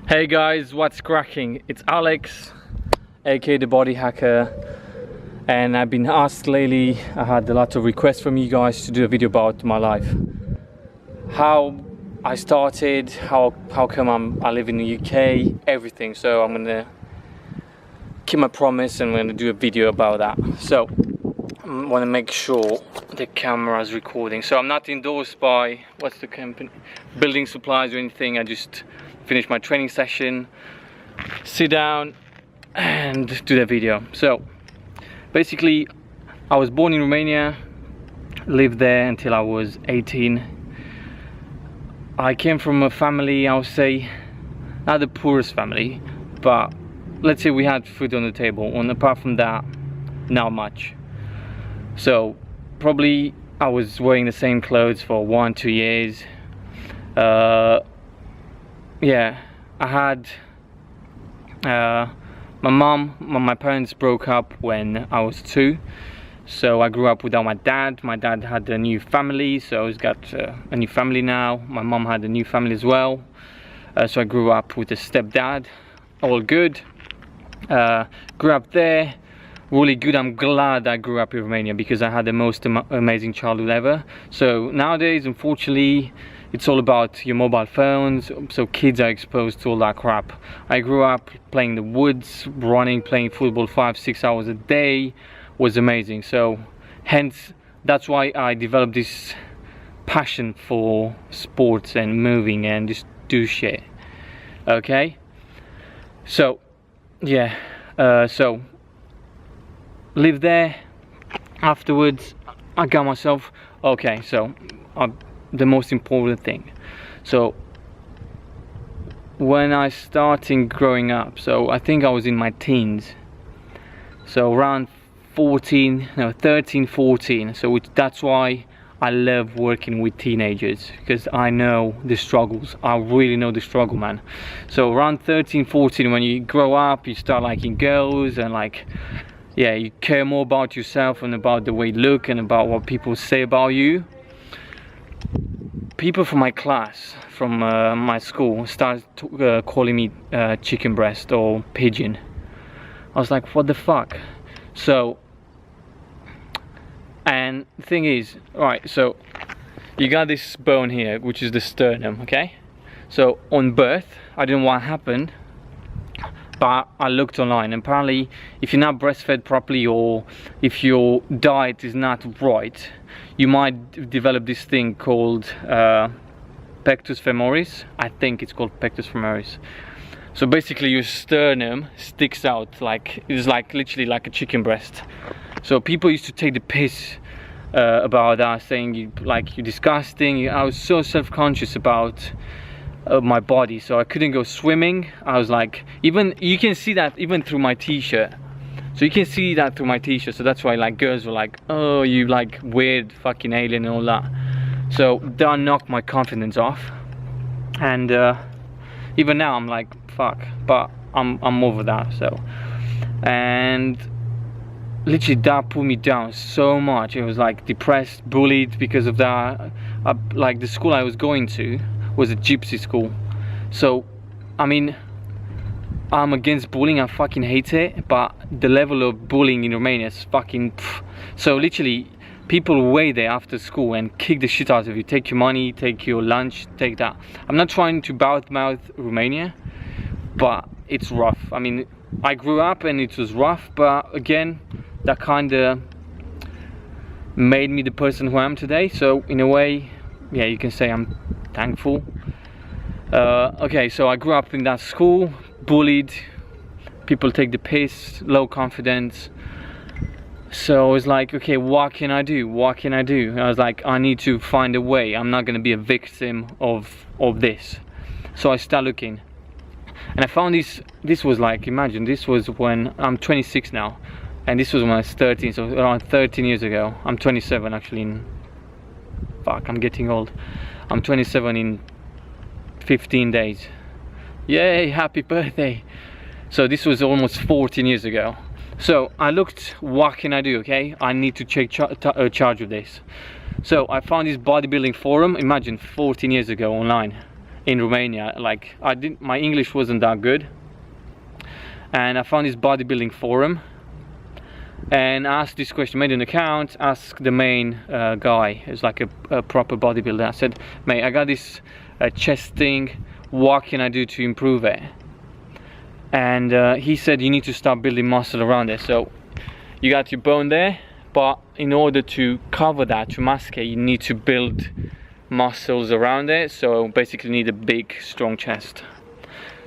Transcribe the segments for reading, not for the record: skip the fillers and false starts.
Hey guys, what's cracking? It's Alex, aka the Body Hacker, and I've been asked lately, I had a lot of requests from you guys to do a video about my life. How I started, how come I live in the UK, everything. So I'm gonna keep my promise and I'm gonna do a video about that. So I want to make sure the camera is recording. So I'm not endorsed by, what's the company? Building supplies or anything. I just finish my training session, sit down and do the video. So basically I was born in Romania, lived there until I was 18. I came from a family, I would say, not the poorest family, but let's say we had food on the table, and apart from that, not much. So probably I was wearing the same clothes for 1-2 years. Yeah, I had my parents broke up when I was 2, so I grew up without my dad. My dad had a new family, so he's got a new family now. My mom had a new family as well, so I grew up with a stepdad. All good. Grew up there, really good. I'm glad I grew up in Romania because I had the most amazing childhood ever. So nowadays, unfortunately, it's all about your mobile phones, so kids are exposed to all that crap. I grew up playing in the woods, running, playing football 5-6 hours a day, was amazing. So hence, that's why I developed this passion for sports and moving and just do shit. Okay? So, yeah, so live there. Afterwards, I got myself, okay, so the most important thing. So when I started growing up, so I think I was in my teens, so around 13, 14. So that's why I love working with teenagers, because I know the struggles. I really know the struggle, man. So around 13, 14, when you grow up, you start liking girls and like, yeah, you care more about yourself and about the way you look and about what people say about you. People from my class, from my school, started calling me chicken breast or pigeon. I was like, what the fuck? So, and the thing is, right, so you got this bone here, which is the sternum, okay? So on birth, I didn't know what happened, but I looked online, and apparently if you're not breastfed properly or if your diet is not right, you might develop this thing called pectus femoris. I think it's called pectus femoris. So basically your sternum sticks out, like it's like literally like a chicken breast. So people used to take the piss about that, saying you're disgusting. I was so self-conscious about my body, so I couldn't go swimming. I was like, even you can see that even through my t-shirt. So you can see that through my t-shirt. So that's why like girls were like, oh, you like weird fucking alien and all that. So that knocked my confidence off, and even now I'm like, fuck, but I'm over that. So, and literally that pulled me down so much. It was like depressed, bullied because of that. Like the school I was going to was a gypsy school, so I mean, I'm against bullying, I fucking hate it, but the level of bullying in Romania is fucking so literally people wait there after school and kick the shit out of you, take your money, take your lunch, take that. I'm not trying to badmouth Romania, but it's rough. I mean, I grew up and it was rough, but again, that kind of made me the person who I am today. So in a way, yeah, you can say I'm thankful. Okay, so I grew up in that school, bullied, people take the piss, low confidence. So I was like, okay, what can I do? What can I do? I was like, I need to find a way. I'm not gonna be a victim of this. So I started looking, and I found this was like, imagine, this was when I'm 26 now, and this was when I was 13, so around 13 years ago. I'm 27 actually fuck, I'm getting old. I'm 27 in 15 days. Yay, happy birthday. So this was almost 14 years ago. So I looked, what can I do? Okay, I need to take charge of this. So I found this bodybuilding forum, imagine 14 years ago, online. in Romania. Like my English wasn't that good, and I found this bodybuilding forum and asked this question, made an account, asked the main guy, who's like a proper bodybuilder. I said, mate, I got this chest thing, what can I do to improve it? And he said, you need to start building muscle around it. So you got your bone there, but in order to cover that, to mask it, you need to build muscles around it. So basically you need a big, strong chest.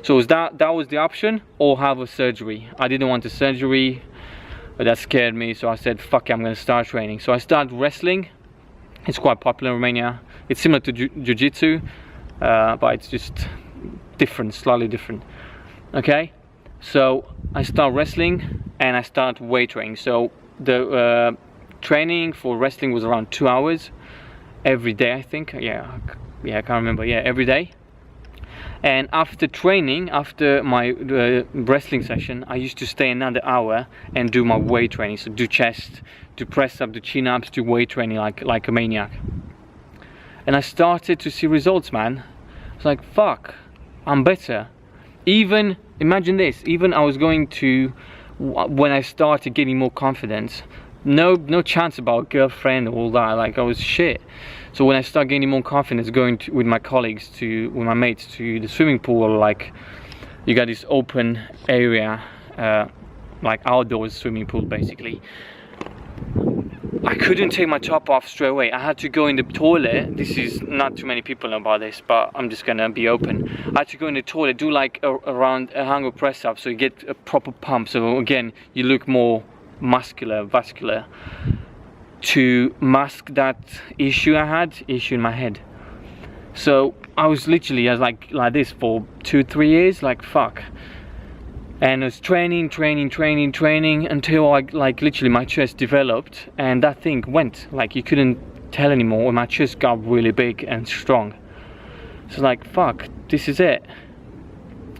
So that was the option, or have a surgery. I didn't want a surgery, but that scared me, so I said, fuck it, I'm gonna start training. So I started wrestling. It's quite popular in Romania. It's similar to jiu-jitsu, but it's just different, slightly different. Okay, so I start wrestling and I start weight training. So the training for wrestling was around 2 hours every day, I think. Yeah, I can't remember. Yeah, every day. And after training, after my wrestling session, I used to stay another hour and do my weight training. So do chest, do press up, do chin ups, do weight training like a maniac. And I started to see results, man. It's like, fuck, I'm better. Even, imagine this, even I was going to, when I started getting more confidence, no chance about girlfriend or all that, like I was shit. So when I start gaining more confidence, going with my colleagues, with my mates to the swimming pool, like you got this open area, like outdoors swimming pool basically, I couldn't take my top off straight away. I had to go in the toilet. This is not too many people know about this, but I'm just gonna be open. I had to go in the toilet, do like around 100 press ups, so you get a proper pump. So again, you look more muscular, vascular, to mask that issue in my head. So I was like this for 2-3 years, like fuck. And I was training until like literally my chest developed, and that thing went, like you couldn't tell anymore, and my chest got really big and strong. So like fuck, this is it.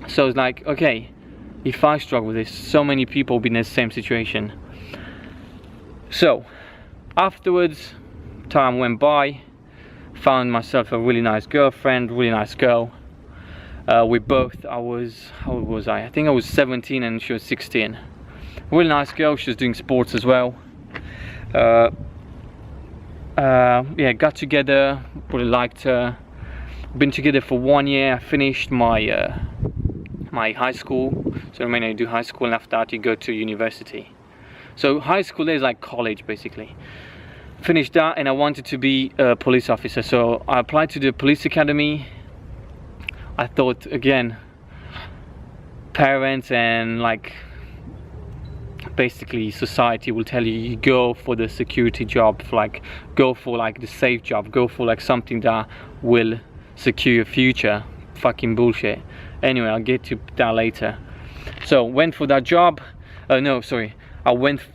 So it's like, okay, if I struggle with this, so many people will be in the same situation. So afterwards, time went by, found myself a really nice girlfriend, really nice girl. We both, how old was I? I think I was 17 and she was 16. Really nice girl, she was doing sports as well. Yeah, got together, really liked her. Been together for 1 year. I finished my my high school. So in Romania you do high school, and after that you go to university. So high school is like college basically. Finished that, and I wanted to be a police officer, so I applied to the police academy. I thought, again, parents and like basically society will tell you, you go for the security job, like go for like the safe job, go for like something that will secure your future. Fucking bullshit. Anyway, I'll get to that later. So went for that job. No, sorry, I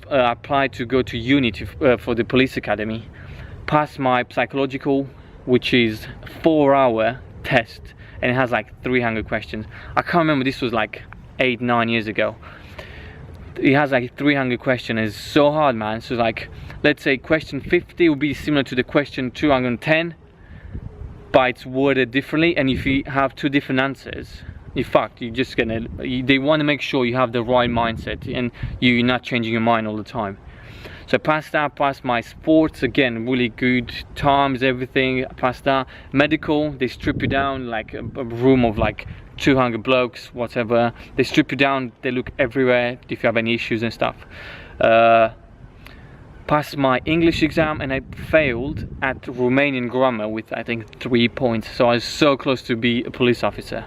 applied to go to uni for the police academy. Passed my psychological, which is 4-hour test, and it has like 300 questions. I can't remember, this was like 8-9 years ago. It has like 300 questions. It's so hard, man. So like, let's say question 50 will be similar to the question 210, but it's worded differently, and if you have 2 different answers, you're fucked. You're just gonna, they want to make sure you have the right mindset and you're not changing your mind all the time. So I passed that, passed my sports, again, really good times, everything, I passed that. Medical, they strip you down, like a room of like 200 blokes, whatever. They strip you down, they look everywhere if you have any issues and stuff. Passed my English exam, and I failed at Romanian grammar with I think 3 points. So I was so close to be a police officer.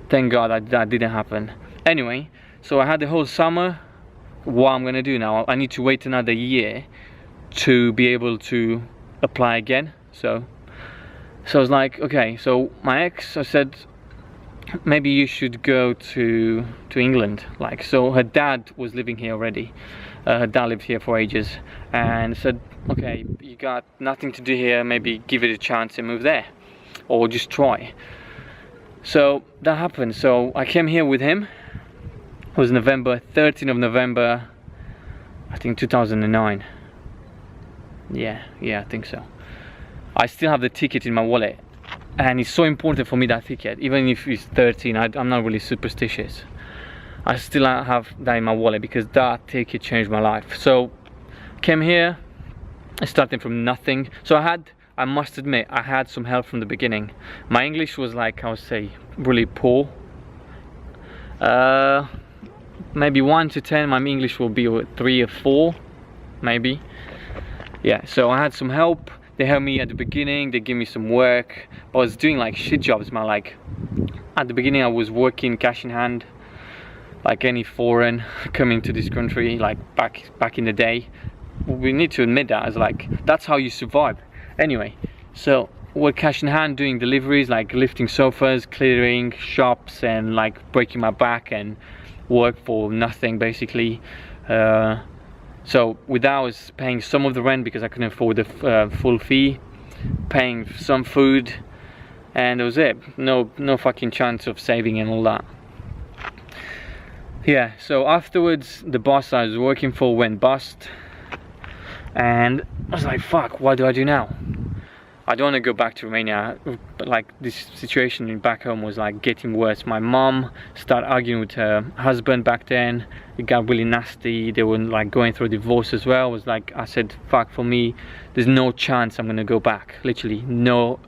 Thank God that didn't happen. Anyway, so I had the whole summer. What I'm gonna do now, I need to wait another year to be able to apply again. So I was like, okay, so my ex, I said, maybe you should go to England. Like, so her dad was living here already. Her dad lived here for ages, and said, okay, you got nothing to do here, maybe give it a chance and move there, or just try. So that happened. So I came here with him. It was November, 13th of November, I think 2009. Yeah, I think so. I still have the ticket in my wallet. and it's so important for me, that ticket. Even if it's 13, I'm not really superstitious. I still have that in my wallet because that ticket changed my life. So came here, starting from nothing. So I must admit, I had some help from the beginning. My English was like, I would say, really poor. Maybe 1 to 10, my English will be 3 or 4, maybe. Yeah, so I had some help. They helped me at the beginning, they gave me some work. I was doing like shit jobs, man. Like at the beginning I was working cash in hand, like any foreign coming to this country, like back in the day. We need to admit that, as like, that's how you survive. Anyway, so work cash in hand, doing deliveries, like lifting sofas, clearing shops, and like breaking my back and work for nothing basically. So with that I was paying some of the rent because I couldn't afford the full fee, paying some food, and that was it. No fucking chance of saving and all that. Yeah, so afterwards the boss I was working for went bust, and I was like, fuck, what do I do now? I don't want to go back to Romania, but like this situation back home was like getting worse. My mom started arguing with her husband back then. It got really nasty. They were like going through a divorce as well. It was like, I said, fuck, for me, there's no chance I'm gonna go back. Literally, no.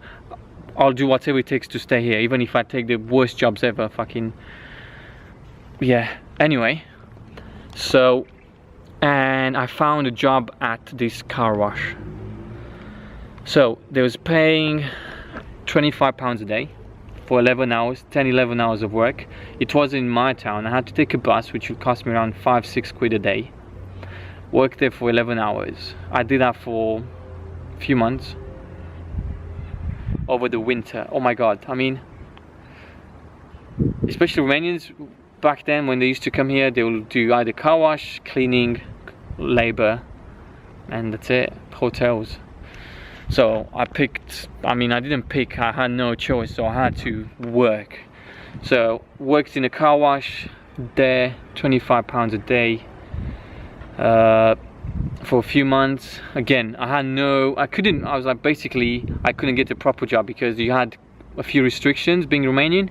I'll do whatever it takes to stay here, even if I take the worst jobs ever. Fucking, yeah. Anyway, so, and I found a job at this car wash. So they was paying £25 a day for 11 hours, 11 hours of work. It was in my town. I had to take a bus, which would cost me around 5-6 quid a day. Worked there for 11 hours. I did that for a few months over the winter. Oh my god, I mean, especially Romanians back then, when they used to come here, they will do either car wash, cleaning, labor, and that's it, hotels. So I picked, I mean, I didn't pick, I had no choice, so I had to work. So worked in a car wash there, £25 a day for a few months. Again, I was like, basically I couldn't get a proper job because you had a few restrictions being Romanian.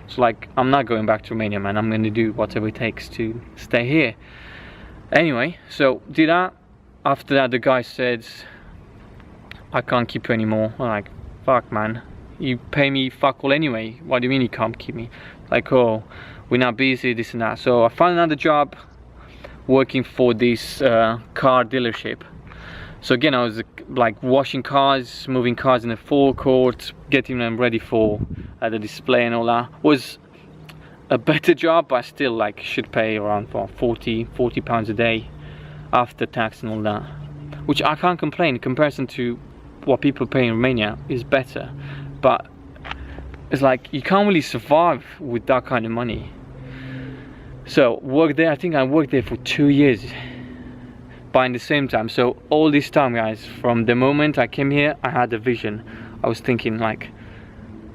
So like, I'm not going back to Romania, man. I'm gonna do whatever it takes to stay here. Anyway, so did that. After that, the guy said, I can't keep you anymore. I'm like, fuck, man, you pay me fuck all anyway. What do you mean you can't keep me? Like, oh, we're not busy, this and that. So I found another job working for this car dealership. So again, I was like washing cars, moving cars in the forecourt, getting them ready for the display and all that. Was a better job, but still like should pay around for 40 pounds a day after tax and all that, which I can't complain in comparison to what people pay in Romania. Is better, but it's like you can't really survive with that kind of money. So worked there, I think I worked there for 2 years, but in the same time, so all this time, guys, from the moment I came here, I had a vision. I was thinking like,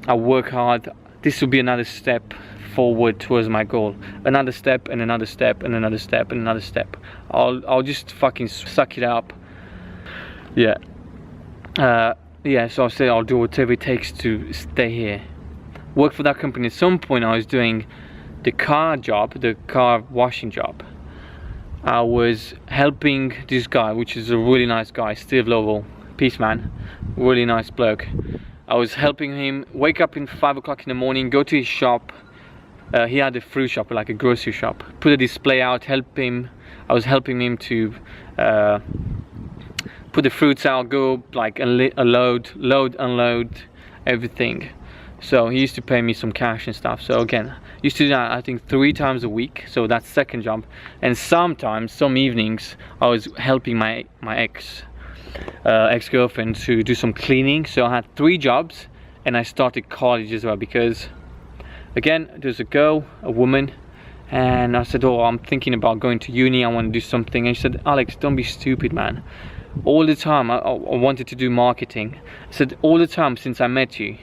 I work hard, this will be another step forward towards my goal, another step and another step and another step and another step. I'll just fucking suck it up. Yeah. Yeah, so I said I'll do whatever it takes to stay here. Work for that company. At some point I was doing the car job, the car washing job. I was helping this guy, which is a really nice guy, Steve Lovell, peace man, really nice bloke. I was helping him wake up in 5 o'clock in the morning, go to his shop. He had a fruit shop, like a grocery shop. Put a display out, help him. I was helping him to put the fruits out, go like load, unload, everything. So he used to pay me some cash and stuff. So again, used to do that I think 3 times a week. So that's second job. And sometimes, some evenings, I was helping my ex-girlfriend to do some cleaning. So I had 3 jobs, and I started college as well because, again, there's a woman, and I said, oh, I'm thinking about going to uni, I want to do something. And she said, Alex, don't be stupid, man. All the time I wanted to do marketing. I said, all the time since I met you,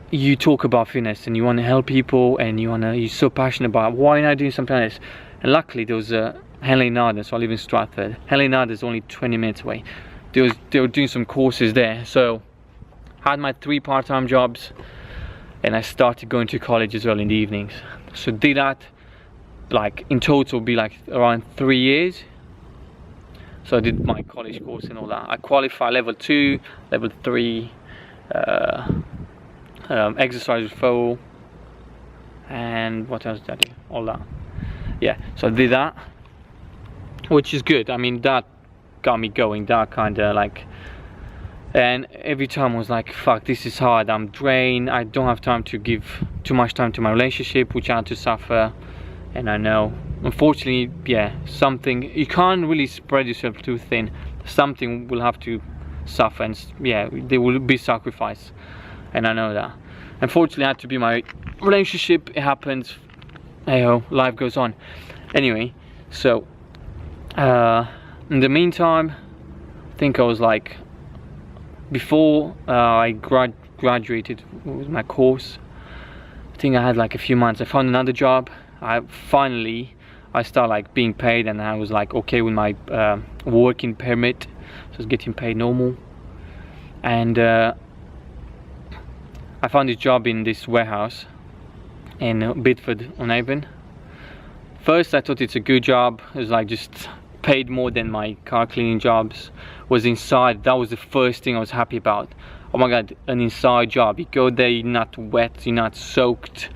you talk about fitness and you want to help people and you're so passionate about it. Why not doing something like this? And luckily there was Henley Narden, so I live in Stratford. Henley Narden is only 20 minutes away. They were doing some courses there, so had my 3 part-time jobs, and I started going to college as well in the evenings. So did that, like in total be like around 3 years. So I did my college course and all that. I qualified level 2, level 3, exercise referral, and what else did I do? All that. Yeah, so I did that, which is good. I mean, that got me going, that kind of like, and every time I was like, fuck, this is hard, I'm drained, I don't have time to give too much time to my relationship, which I had to suffer. And I know, unfortunately, yeah, something, you can't really spread yourself too thin. Something will have to suffer, and yeah, there will be sacrifice, and I know that. Unfortunately, it had to be my relationship. It happens. Hey ho, life goes on. Anyway, so in the meantime, I think I was like, before I graduated with my course, I think I had like a few months. I found another job. I started like being paid, and I was like okay with my working permit, so I was getting paid normal. And I found this job in this warehouse in Bedford-on-Avon. First I thought it's a good job. It was like just paid more than my car cleaning jobs. Was inside. That was the first thing I was happy about. Oh my god, an inside job. You go there, you're not wet, you're not soaked.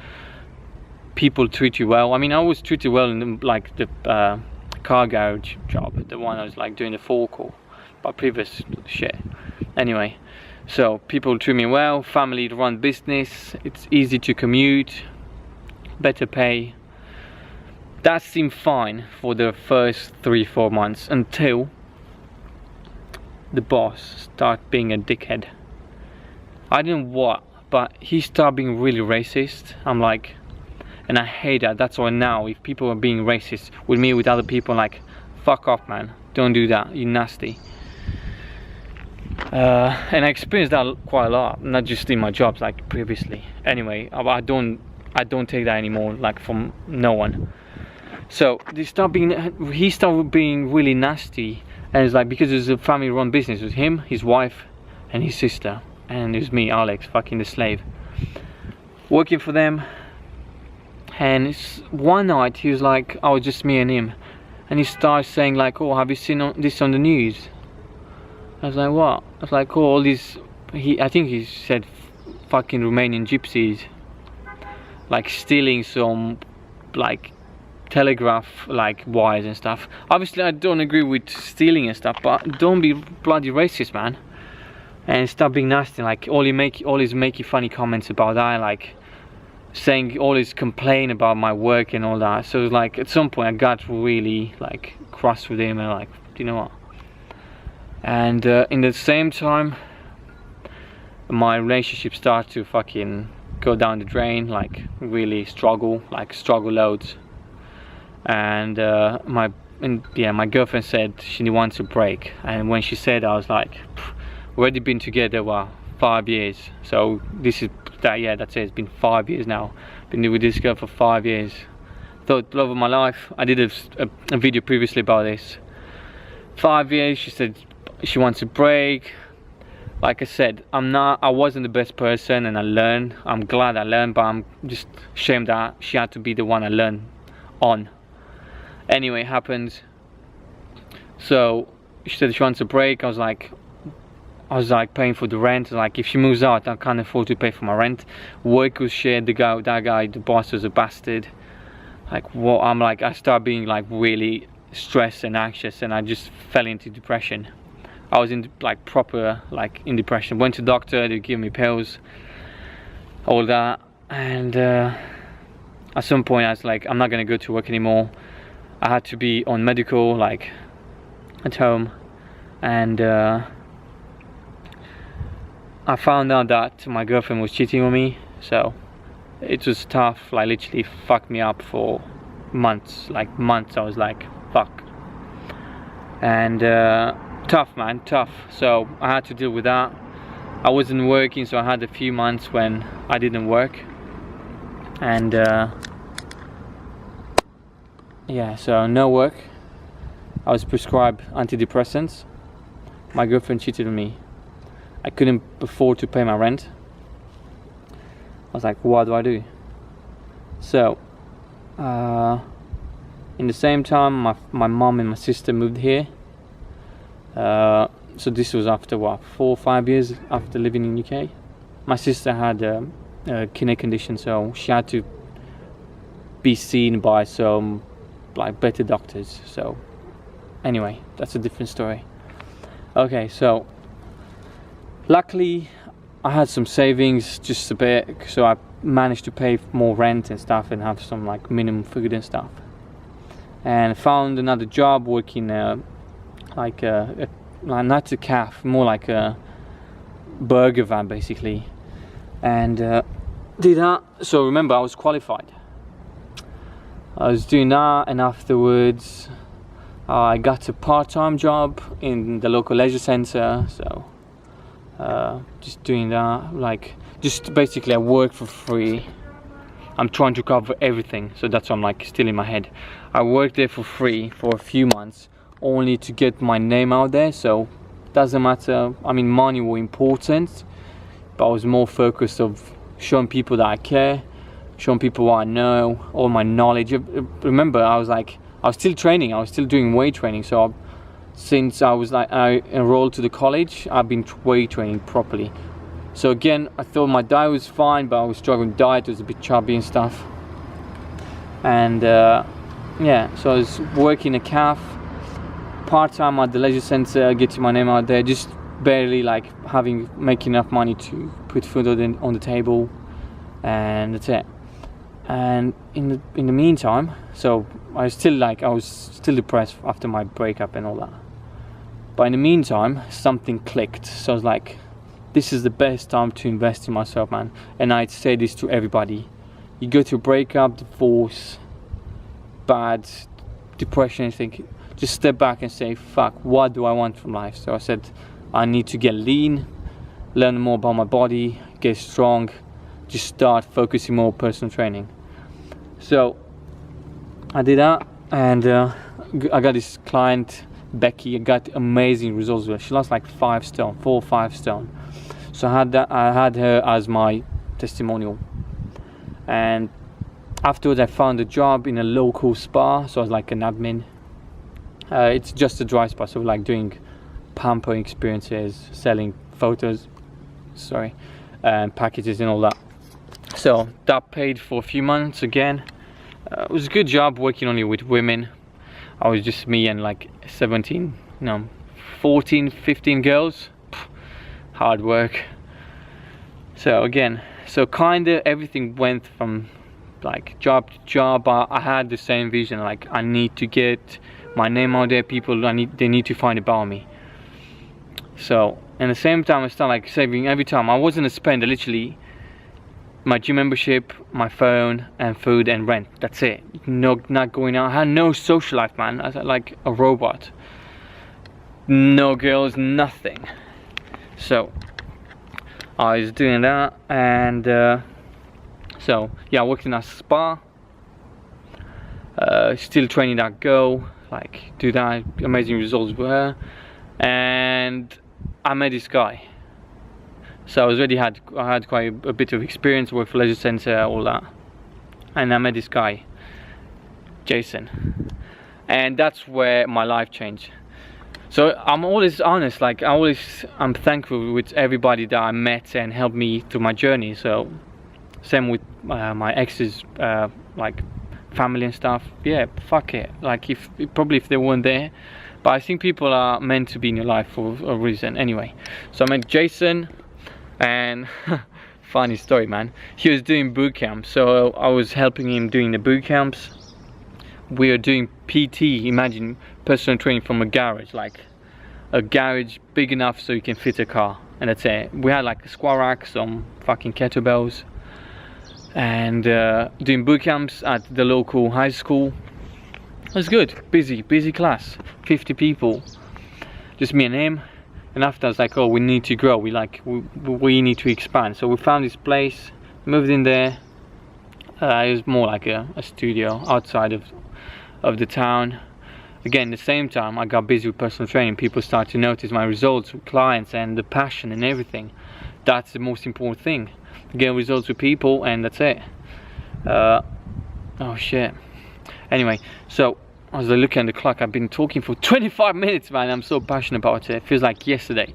People treat you well. I mean, I was treated well in the car garage job, the one I was like doing the forecourt, but previous shit. Anyway, so people treat me well, family run business, it's easy to commute, better pay. That seemed fine for the first 3-4 months, until the boss started being a dickhead. I didn't know what, but he started being really racist. I'm like, and I hate that. That's why now, if people are being racist with me, with other people, I'm like, fuck off, man, don't do that, you're nasty. And I experienced that quite a lot, not just in my jobs like previously. Anyway, I don't take that anymore, like from no one. So he started being really nasty, and it's like, because it's a family-run business, it was him, his wife, and his sister, and it was me, Alex, fucking the slave, working for them. And one night he was like, oh, just me and him, and he started saying like, oh, have you seen this on the news? I was like, what? I was like, oh, all these, I think he said fucking Romanian gypsies, like stealing some like telegraph like wires and stuff. Obviously I don't agree with stealing and stuff, but don't be bloody racist, man. And stop being nasty, like always making funny comments about that, like saying, always complain about my work and all that. So like at some point I got really like cross with him, and like, you know what. And in the same time, my relationship started to fucking go down the drain, like really struggle loads. And my girlfriend said she wants a break, and when she said, I was like, already been together 5 years, so this is that, yeah, that's it, it's been 5 years now, been with this girl for 5 years, thought love of my life. I did a video previously about this. 5 years, she said she wants a break. Like I said, I wasn't the best person, and I learned. I'm glad I learned, but I'm just ashamed that she had to be the one I learned on. Anyway, it happened. So she said she wants a break. I was like paying for the rent. Like, if she moves out, I can't afford to pay for my rent. Work was shared. The boss was a bastard. Like, what? I'm like, I started being like really stressed and anxious, and I just fell into depression. I was in like proper like in depression. Went to the doctor, they gave me pills, all that, and at some point I was like, I'm not gonna go to work anymore. I had to be on medical, like at home, and I found out that my girlfriend was cheating on me. So it was tough, like literally fucked me up for months, like months. I was like, fuck. And tough, man, tough. So I had to deal with that. I wasn't working, so I had a few months when I didn't work, and yeah, so no work. I was prescribed antidepressants. My girlfriend cheated on me, I couldn't afford to pay my rent. I was like, what do I do? So in the same time, my mom and my sister moved here. So this was after what, 4 or 5 years after living in UK. My sister had a kidney condition, so she had to be seen by some like better doctors. So anyway, that's a different story. Okay, so luckily I had some savings, just a bit, so I managed to pay more rent and stuff and have some like minimum food and stuff, and found another job working like not a cafe, more like a burger van basically, and did that. So remember, I was qualified. I was doing that, and afterwards I got a part-time job in the local leisure centre. So just doing that, like just basically I work for free. I'm trying to cover everything, so that's what I'm like still in my head. I worked there for free for a few months, only to get my name out there. So doesn't matter, I mean, money was important, but I was more focused of showing people that I care, showing people what I know, all my knowledge. Remember, I was still training, I was still doing weight training. So since I enrolled to the college, I've been weight training properly. So again, I thought my diet was fine, but I was struggling with diet, it was a bit chubby and stuff. And yeah, so I was working a calf, part-time at the leisure centre, getting my name out there, just barely like making enough money to put food on the table, and that's it. And in the meantime, so I was still depressed after my breakup and all that. But in the meantime, something clicked. So I was like, this is the best time to invest in myself, man. And I'd say this to everybody. You go through a breakup, divorce, bad, depression, anything, just step back and say, fuck, what do I want from life? So I said, I need to get lean, learn more about my body, get strong, just start focusing more on personal training. So I did that, and I got this client, Becky. I got amazing results with her. She lost like 4 or 5 stone. So I had her as my testimonial. And afterwards I found a job in a local spa, so I was like an admin. It's just a dry spa, so like doing pampering experiences, selling photos, and packages and all that. So that paid for a few months again. It was a good job working only with women. I was just me and like 14, 15 girls. Hard work. So again, so kinda everything went from like job to job, but I had the same vision, like I need to get my name out there, they need to find about me. So at the same time I started like saving every time. I wasn't a spender, literally my gym membership, my phone, and food and rent. That's it. No, not going out. I had no social life, man. I was like a robot. No girls, nothing. So I was doing that, and so yeah, I worked in a spa. Still training that girl, like do that. Amazing results with her, and I met this guy. So I had quite a bit of experience, worked for leisure centre, all that, and I met this guy, Jason, and that's where my life changed. So I'm always honest, like I'm thankful with everybody that I met and helped me through my journey. So same with my ex's like family and stuff. Yeah, fuck it, like if they weren't there, but I think people are meant to be in your life for a reason anyway. So I met Jason, and funny story, man, he was doing boot camps, so I was helping him doing the boot camps. We are doing PT, imagine personal training from a garage, like a garage big enough so you can fit a car, and that's it. We had like a squat rack, some fucking kettlebells, and doing boot camps at the local high school. It was good, busy class, 50 people, just me and him. And after I was like, oh, we need to grow, we need to expand. So we found this place, moved in there. It was more like a studio outside of the town. again, at the same time I got busy with personal training. People start to notice my results with clients and the passion and everything. That's the most important thing. Get results with people, and that's it. Oh shit. Anyway, so as I look at the clock, I've been talking for 25 minutes, man. I'm so passionate about it. It feels like yesterday.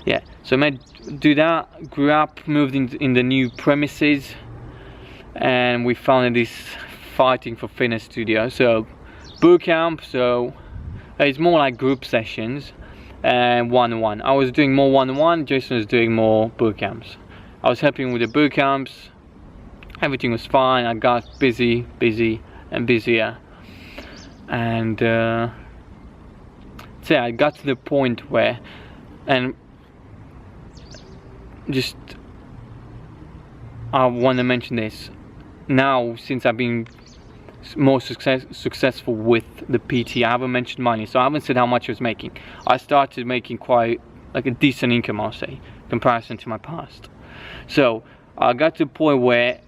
Yeah, so I do that, grew up, moved in the new premises, and we founded this Fighting for Fitness studio. So boot camp, so it's more like group sessions and one-on-one. I was doing more one-on-one, Jason was doing more boot camps. I was helping with the boot camps, everything was fine. I got busy and busier, and so I got to the point where, and just I want to mention this now, since I've been more successful with the PT. I haven't mentioned money, so I haven't said how much I was making. I started making quite like a decent income, I'll say, in comparison to my past. So I got to the point where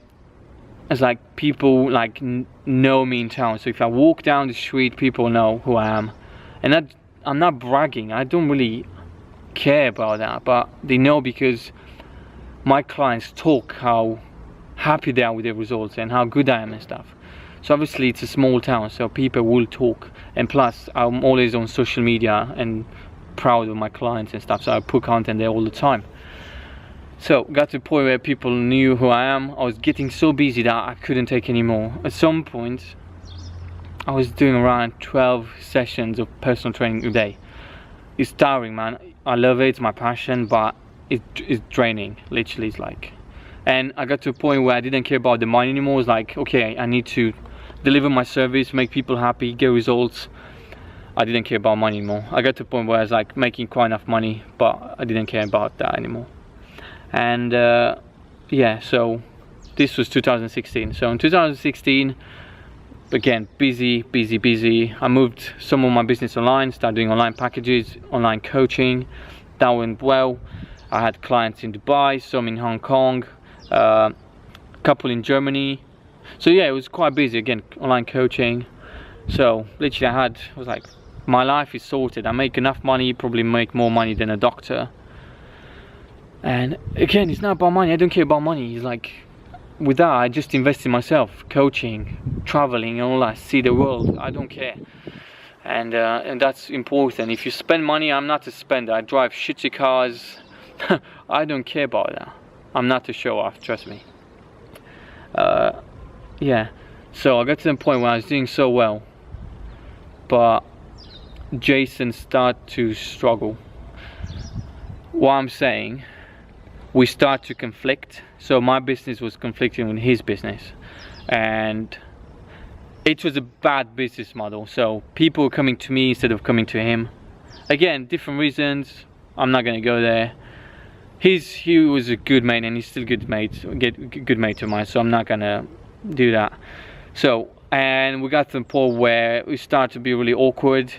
it's like people like know me in town. So if I walk down the street, people know who I am, and I'm not bragging. I don't really care about that, but they know because my clients talk how happy they are with their results and how good I am and stuff. So obviously it's a small town, so people will talk, and plus I'm always on social media and proud of my clients and stuff, so I put content there all the time. So got to the point where people knew who I am. I was getting so busy that I couldn't take any more. At some point I was doing around 12 sessions of personal training a day. It's tiring, man. I love it, it's my passion, but it's draining, literally. It's like, and I got to a point where I didn't care about the money anymore. It's like, okay, I need to deliver my service, make people happy, get results. I didn't care about money anymore. I got to a point where I was like making quite enough money, but I didn't care about that anymore. And yeah, so this was 2016. So in 2016, again, busy. I moved some of my business online, started doing online packages, online coaching. That went well. I had clients in Dubai, some in Hong Kong, a couple in Germany. So yeah, it was quite busy, again, online coaching. So literally I was like, my life is sorted. I make enough money, probably make more money than a doctor. And again, it's not about money. I don't care about money. It's like, with that, I just invest in myself, coaching, traveling, and all that, see the world. I don't care. And that's important. If you spend money, I'm not a spender. I drive shitty cars. I don't care about that. I'm not a show off, trust me. Yeah, so I got to the point where I was doing so well, but Jason started to struggle. What I'm saying, we start to conflict. So my business was conflicting with his business, and it was a bad business model. So people were coming to me instead of coming to him. Again, different reasons. I'm not gonna go there. He was a good mate, and he's still a good mate of mine, so I'm not gonna do that. So, and we got to the point where we started to be really awkward,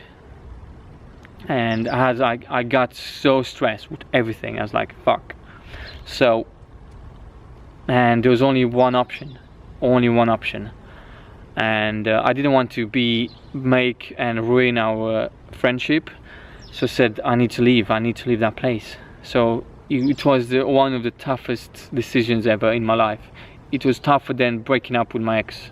and I got so stressed with everything. I was like, fuck. So, and there was only one option, and I didn't want to make and ruin our friendship. So I said, I need to leave that place. So it was one of the toughest decisions ever in my life. It was tougher than breaking up with my ex,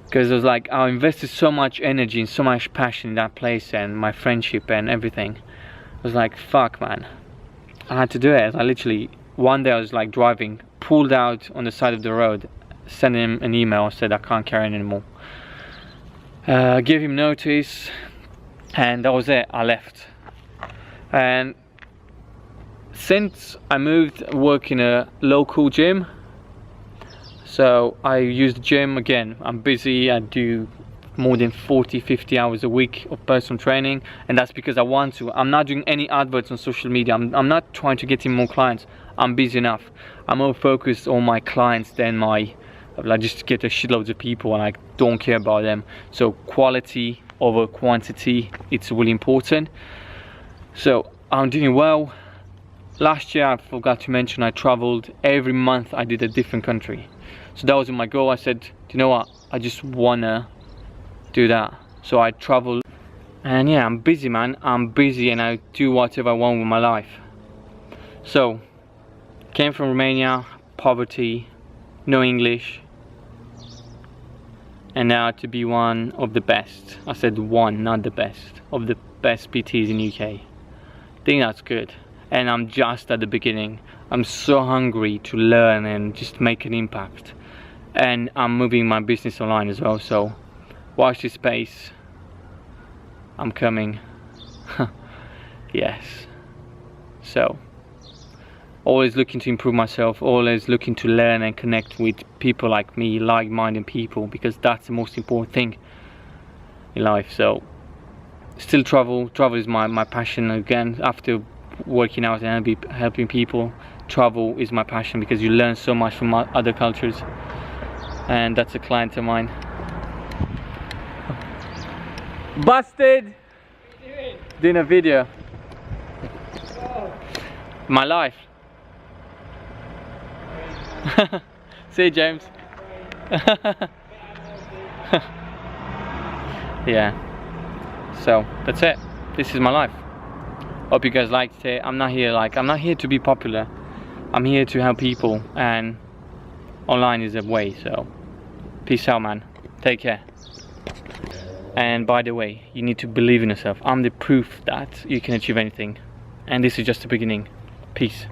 because it was like I invested so much energy and so much passion in that place and my friendship and everything. I was like, fuck, man, I had to do it. I literally, one day I was like driving, pulled out on the side of the road, sent him an email, said I can't carry on anymore. Gave him notice, and that was it. I left. And since I moved, work in a local gym. So I use the gym again. I'm busy. I do more than 40-50 hours a week of personal training, and that's because I want to. I'm not doing any adverts on social media. I'm not trying to get in more clients. I'm busy enough. I'm more focused on my clients than I just get a shitloads of people and I don't care about them. So quality over quantity, it's really important. So I'm doing well. Last year, I forgot to mention, I traveled every month. I did a different country. So that was my goal. I said, do you know what? I just wanna do that. So I travel, and yeah, I'm busy, man. I'm busy and I do whatever I want with my life. So came from Romania, poverty, no English, and now to be one of the best. I said one, not the best, of the best PTs in UK. I think that's good. And I'm just at the beginning. I'm so hungry to learn and just make an impact. And I'm moving my business online as well, so watch this space. I'm coming. Yes. So always looking to improve myself, always looking to learn and connect with people like me, like-minded people, because that's the most important thing in life. So still travel is my passion. Again, after working out and helping people, travel is my passion, because you learn so much from other cultures. And that's a client of mine. Busted! What are you doing? Doing a video. Whoa. My life. See you, James. Yeah. So that's it. This is my life. Hope you guys liked it. I'm not here to be popular. I'm here to help people, and online is a way. So peace out, man. Take care. And by the way, you need to believe in yourself. I'm the proof that you can achieve anything, and this is just the beginning. Peace.